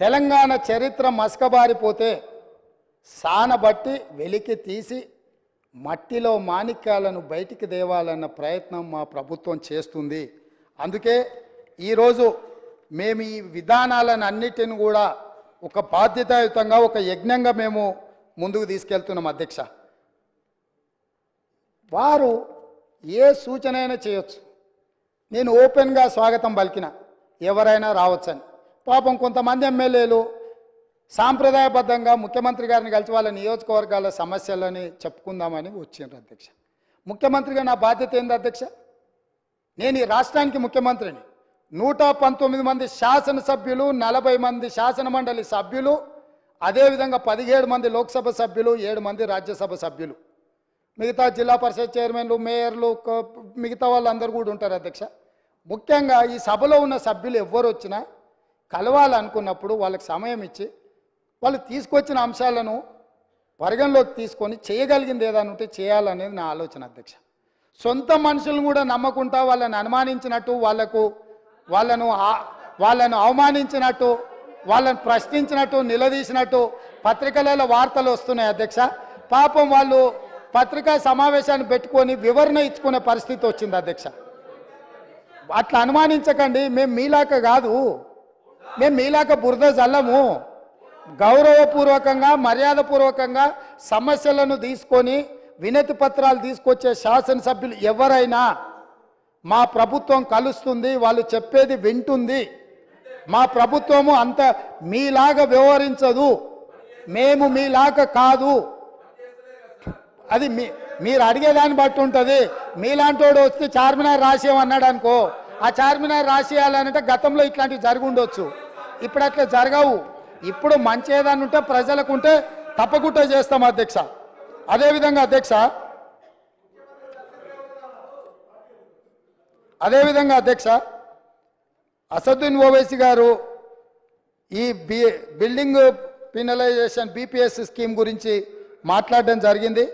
తెలంగాణ చరిత్ర మసకబారిపోతే సానబట్టి వెలికి తీసి మట్టిలో మాణిక్యాలను బయటికి దేవాలన్న ప్రయత్నం మా ప్రభుత్వం చేస్తుంది. అందుకే ఈరోజు మేము ఈ విధానాలను అన్నిటిని కూడా ఒక బాధ్యతాయుతంగా ఒక యజ్ఞంగా మేము ముందుకు తీసుకెళ్తున్నాం అధ్యక్ష. వారు ఏ సూచన అయినా చేయొచ్చు, నేను ఓపెన్గా స్వాగతం పలికిన, ఎవరైనా రావచ్చని. పాపం కొంతమంది ఎమ్మెల్యేలు సాంప్రదాయబద్ధంగా ముఖ్యమంత్రి గారిని కలిసి వాళ్ళ నియోజకవర్గాల సమస్యలని చెప్పుకుందామని వచ్చిండ్రు అధ్యక్ష. ముఖ్యమంత్రిగా నా బాధ్యత ఏంది అధ్యక్ష? నేను ఈ రాష్ట్రానికి ముఖ్యమంత్రిని. 119 మంది శాసనసభ్యులు, 40 మంది శాసనమండలి సభ్యులు, అదేవిధంగా 17 మంది లోక్సభ సభ్యులు, 7 మంది రాజ్యసభ సభ్యులు, మిగతా జిల్లా పరిషత్ చైర్మన్లు, మేయర్లు, మిగతా వాళ్ళందరూ కూడా ఉంటారు అధ్యక్ష. ముఖ్యంగా ఈ సభలో ఉన్న సభ్యులు ఎవ్వరు వచ్చినా కలవాలనుకున్నప్పుడు వాళ్ళకి సమయం ఇచ్చి వాళ్ళు తీసుకొచ్చిన అంశాలను పరిగణలోకి తీసుకొని చేయగలిగింది ఏదైనా ఉంటే చేయాలనేది నా ఆలోచన అధ్యక్ష. సొంత మనుషులను కూడా నమ్మకుంటా వాళ్ళని అనుమానించినట్టు, వాళ్ళను అవమానించినట్టు, వాళ్ళని ప్రశ్నించినట్టు, నిలదీసినట్టు పత్రికలలో వార్తలు వస్తున్నాయి అధ్యక్ష. పాపం వాళ్ళు పత్రికా సమావేశాన్ని పెట్టుకొని వివరణ ఇచ్చుకునే పరిస్థితి వచ్చింది అధ్యక్ష. అట్లా అనుమానించకండి, మేము మీలాక కాదు, మేము మీలాక బురద జల్లము. గౌరవపూర్వకంగా మర్యాదపూర్వకంగా సమస్యలను తీసుకొని వినతి పత్రాలు తీసుకొచ్చే శాసనసభ్యులు ఎవరైనా మా ప్రభుత్వం కలుస్తుంది, వాళ్ళు చెప్పేది వింటుంది. మా ప్రభుత్వము అంత మీలాగా వ్యవహరించదు, మేము మీలాగా కాదు. అది మీరు అడిగేదాన్ని బట్టి ఉంటుంది. మీలాంటి వాడు వస్తే చార్మినార్ రాసేయమన్నాడు అనుకో, ఆ చార్మినార్ రాసేయాలంటే గతంలో ఇట్లాంటివి జరిగి ఉండొచ్చు, ఇప్పుడు అట్లా జరగవు. ఇప్పుడు మంచి ఏదన్నా ఉంటే ప్రజలకు ఉంటే తప్పకుండా చేస్తాం అధ్యక్ష. అదేవిధంగా అధ్యక్ష అసదుద్దీన్ ఓవైసీ గారు ఈ బిల్డింగ్ పినలైజేషన్ BPS స్కీమ్ గురించి మాట్లాడడం జరిగింది.